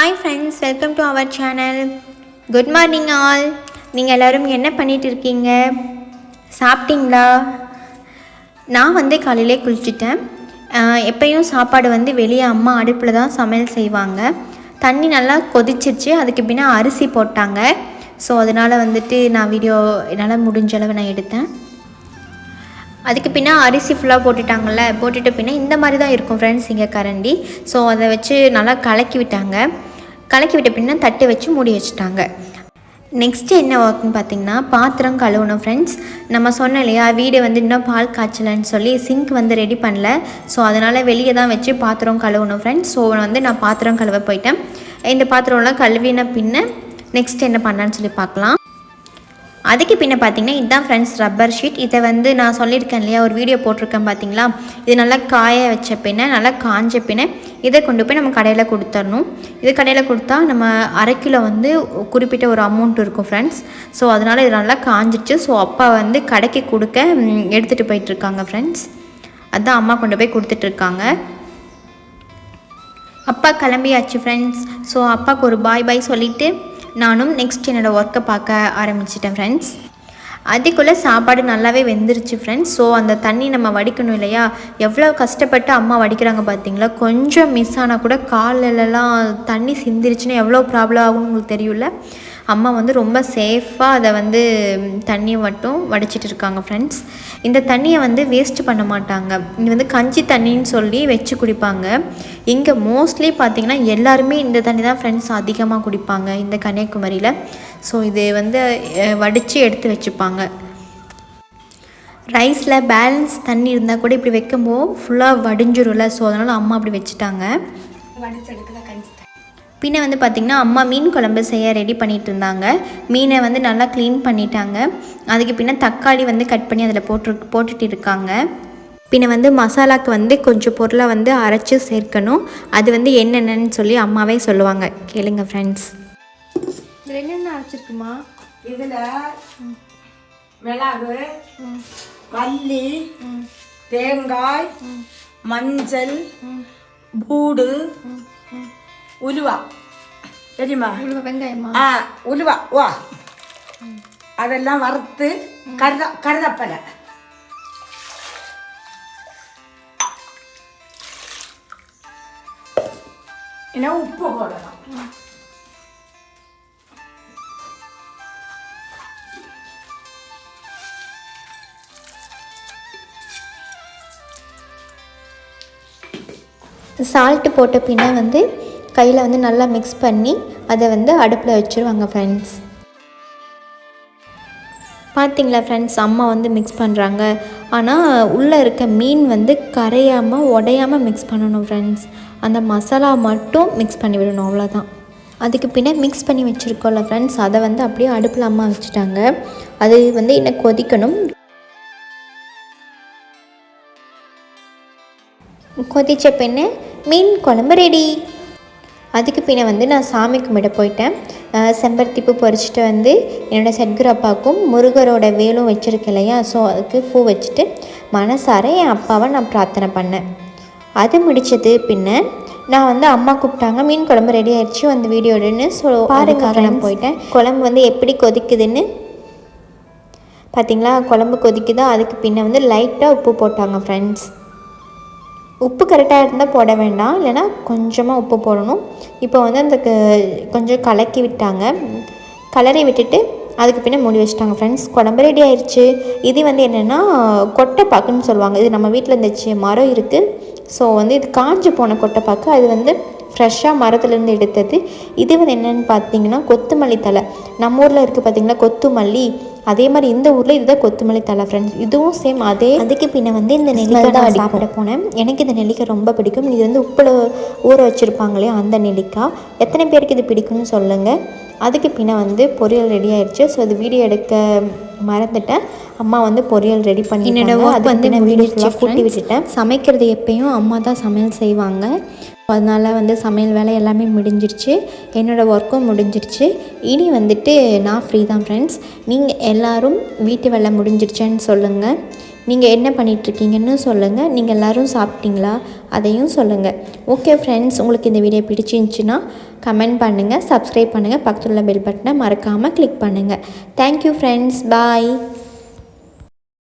Hi friends, welcome to our channel. Good morning all. நீங்கள் எல்லோரும் என்ன பண்ணிகிட்டு இருக்கீங்க? சாப்பிட்டீங்களா? நான் காலையிலே குளிச்சுட்டேன். எப்பயும் சாப்பாடு வெளியே அம்மா அடுப்பில் தான் சமையல் செய்வாங்க. தண்ணி நல்லா கொதிச்சிருச்சு. அதுக்கு பின்னா அரிசி போட்டாங்க. ஸோ அதனால் நான் வீடியோ என்னால் முடிஞ்ச அளவு நான் எடுத்தேன். அதுக்கு பின்னா அரிசி ஃபுல்லாக போட்டுட்டாங்கள்ல, போட்டுட்டு பின்னா இந்த மாதிரி தான் இருக்கும் ஃப்ரெண்ட்ஸ் இங்கே கரண்டி. ஸோ அதை வச்சு நல்லா கலக்கி விட்டாங்க. கலக்கி விட்ட பின்னா தட்டு வச்சு மூடி வச்சுட்டாங்க. நெக்ஸ்ட்டு என்ன ஒர்க்குன்னு பார்த்திங்கன்னா, பாத்திரம் கழுவணும் ஃப்ரெண்ட்ஸ். நம்ம சொன்னோம் இல்லையா, வீடு இன்னும் பால் காய்ச்சலன்னு சொல்லி சிங்க் ரெடி பண்ணல. ஸோ அதனால் வெளியே தான் வச்சு பாத்திரம் கழுவணும் ஃப்ரெண்ட்ஸ். ஸோ நான் பாத்திரம் கழுவ போயிட்டேன். இந்த பாத்திரம்லாம் கழுவின பின்ன நெக்ஸ்ட் என்ன பண்ணலான்னு சொல்லி பார்க்கலாம். அதுக்கு பின்ன பார்த்திங்கன்னா, இதுதான் ஃப்ரெண்ட்ஸ் ரப்பர் ஷீட். இதை நான் சொல்லியிருக்கேன் இல்லையா, ஒரு வீடியோ போட்டிருக்கேன் பார்த்திங்களா. இது நல்லா காய வச்ச பின்ன, நல்லா காஞ்ச பின்ன இதை கொண்டு போய் நம்ம கடையில் கொடுத்துடணும். இது கடையில் கொடுத்தா நம்ம அரை கிலோ குறிப்பிட்ட ஒரு அமௌண்ட் இருக்கும் ஃப்ரெண்ட்ஸ். ஸோ அதனால் இது நல்லா காஞ்சிச்சு. ஸோ அப்பா கடைக்கு கொடுக்க எடுத்துகிட்டு போயிட்டுருக்காங்க ஃப்ரெண்ட்ஸ். அதுதான் அம்மா கொண்டு போய் கொடுத்துட்ருக்காங்க. அப்பா கிளம்பியாச்சு ஃப்ரெண்ட்ஸ். ஸோ அப்பாவுக்கு ஒரு பாய் சொல்லிவிட்டு நானும் நெக்ஸ்ட் என்னோடய ஒர்க்கை பார்க்க ஆரம்பிச்சிட்டேன் ஃப்ரெண்ட்ஸ். அதுக்குள்ளே சாப்பாடு நல்லாவே வெந்துருச்சு ஃப்ரெண்ட்ஸ். ஸோ அந்த தண்ணி நம்ம வடிக்கணும் இல்லையா, எவ்வளோ கஷ்டப்பட்டு அம்மா வடிக்கிறாங்க பார்த்தீங்களா. கொஞ்சம் மிஸ் ஆனால் கூட காலெல்லாம் தண்ணி சிந்திருச்சுன்னா எவ்வளோ ப்ராப்ளம் ஆகும்னு உங்களுக்கு தெரியும்ல. அம்மா ரொம்ப சேஃபாக அதை தண்ணியை மட்டும் வடிச்சிட்டு இருக்காங்க ஃப்ரெண்ட்ஸ். இந்த தண்ணியை வேஸ்ட் பண்ண மாட்டாங்க. இது கஞ்சி தண்ணின்னு சொல்லி வச்சு குடிப்பாங்க. இங்கே மோஸ்ட்லி பார்த்திங்கன்னா எல்லாருமே இந்த தண்ணி தான் ஃப்ரெண்ட்ஸ் அதிகமாக குடிப்பாங்க இந்த கன்னியாகுமரியில். ஸோ இது வடித்து எடுத்து வச்சுப்பாங்க. ரைஸில் பேலன்ஸ் தண்ணி இருந்தால் கூட இப்படி வைக்கும்போது ஃபுல்லாக வடிஞ்சிரும்ல. ஸோ அதனால் அம்மா அப்படி வச்சுட்டாங்க. பின்ன பார்த்திங்கன்னா, அம்மா மீன் குழம்பு செய்ய ரெடி பண்ணிகிட்டு இருந்தாங்க. மீனை நல்லா க்ளீன் பண்ணிட்டாங்க. அதுக்கு பின்ன தக்காளி கட் பண்ணி அதில் போட்டுட்டு இருக்காங்க. பின்ன மசாலாவுக்கு கொஞ்சம் பொருளை அரைச்சி சேர்க்கணும். அது என்னென்னு சொல்லி அம்மாவே சொல்லுவாங்க. கேளுங்க ஃப்ரெண்ட்ஸ். இதில் என்னென்ன அரைச்சிருக்குமா? இதில் மிளகு, மல்லி, தேங்காய், மஞ்சள், பூடு, உலுவா தெரியுமா? வெங்காயமா? உலுவா வா அதெல்லாம் வறுத்து கருதப்பலை என்ன உப்பு போடலாம். சால்ட்டு போட்ட பின்ன கையில் நல்லா மிக்ஸ் பண்ணி அதை அடுப்பில் வச்சுருவாங்க ஃப்ரெண்ட்ஸ். பார்த்திங்களா ஃப்ரெண்ட்ஸ், அம்மா மிக்ஸ் பண்ணுறாங்க. ஆனால் உள்ளே இருக்க மீன் கரையாமல் உடையாமல் மிக்ஸ் பண்ணணும் ஃப்ரெண்ட்ஸ். அந்த மசாலா மட்டும் மிக்ஸ் பண்ணி விடணும், அவ்வளோதான். அதுக்கு பின்ன மிக்ஸ் பண்ணி வச்சுருக்கோம்ல ஃப்ரெண்ட்ஸ், அதை அப்படியே அடுப்பில் அம்மா வச்சுட்டாங்க. அது இன்னும் கொதிக்கணும். கொதித்த பின்ன மீன் குழம்பு ரெடி. அதுக்கு பின்ன நான் சாமி கும்பிட போயிட்டேன். செம்பருத்தி பூ பறிச்சுட்டு என்னோடய சத்குரு அப்பாவுக்கும் முருகரோட வேலும் வச்சுருக்கேன் இல்லையா. ஸோ அதுக்கு பூ வச்சுட்டு மனசார என் அப்பாவை நான் பிரார்த்தனை பண்ணேன். அது முடித்தது பின்ன நான் அம்மா கூப்பிட்டாங்க. மீன் குழம்பு ரெடி ஆகிடுச்சு, வீடியோடுன்னு. ஸோ பாருக்காக நான் போயிட்டேன். குழம்பு எப்படி கொதிக்குதுன்னு பார்த்திங்களா. குழம்பு கொதிக்குதா. அதுக்கு பின்ன லைட்டாக உப்பு போட்டாங்க ஃப்ரெண்ட்ஸ். உப்பு கரெக்டாக இருந்தால் போட வேண்டாம், இல்லைனா கொஞ்சமாக உப்பு போடணும். இப்போ அந்த கொஞ்சம் கலக்கி விட்டாங்க. கலரி விட்டுட்டு அதுக்கு பின்ன மூடி வச்சுட்டாங்க ஃப்ரெண்ட்ஸ். குழம்பு ரெடி ஆயிடுச்சு. இது என்னென்னா கொட்டைப்பாக்குன்னு சொல்லுவாங்க. இது நம்ம வீட்டில் இருந்துச்சு, மரம் இருக்குது. ஸோ இது காஞ்சு போன கொட்டைப்பாக்கு. அது ஃப்ரெஷ்ஷாக மரத்துலேருந்து எடுத்தது. இது என்னென்னு பார்த்தீங்கன்னா கொத்தமல்லி தழை. நம்ம ஊரில் இருக்குது பார்த்திங்களா கொத்தமல்லி, அதே மாதிரி இந்த ஊரில் இதுதான் கொத்தமல்லி தழை ஃப்ரெண்ட்ஸ். இதுவும் சேம் அதே. அதுக்கு பின்ன இந்த நெல்லிக்காய் தான் சாப்பிட போனேன். எனக்கு இந்த நெல்லிக்காய் ரொம்ப பிடிக்கும். இது உப்பில் ஊற வச்சுருப்பாங்களே அந்த நெல்லிக்காய். எத்தனை பேருக்கு இது பிடிக்கும்னு சொல்லுங்கள். அதுக்கு பின்ன பொரியல் ரெடி ஆகிடுச்சு. ஸோ அது வீடியோ எடுக்க மறந்துட்டேன். அம்மா பொரியல் ரெடி பண்ணி அது வீடியோ ஃபுல்லாக கூட்டி விட்டுட்டேன். சமைக்கிறது எப்பயும் அம்மா தான் சமையல் செய்வாங்க. அதனால் சமையல் வேலை எல்லாமே முடிஞ்சிருச்சு. என்னோடய ஒர்க்கும் முடிஞ்சிருச்சு. இனி நான் ஃப்ரீ தான் ஃப்ரெண்ட்ஸ். நீங்கள் எல்லோரும் வீட்டு வேலை முடிஞ்சிருச்சேன்னு சொல்லுங்கள். நீங்கள் என்ன பண்ணிகிட்ருக்கீங்கன்னு சொல்லுங்கள். நீங்கள் எல்லோரும் சாப்பிட்டீங்களா அதையும் சொல்லுங்கள். ஓகே ஃப்ரெண்ட்ஸ், உங்களுக்கு இந்த வீடியோ பிடிச்சிருந்துச்சின்னா கமெண்ட் பண்ணுங்கள், சப்ஸ்கிரைப் பண்ணுங்கள், பக்கத்தில் உள்ள பெல் பட்டனை மறக்காமல் கிளிக் பண்ணுங்கள். தேங்க்யூ ஃப்ரெண்ட்ஸ், பாய்.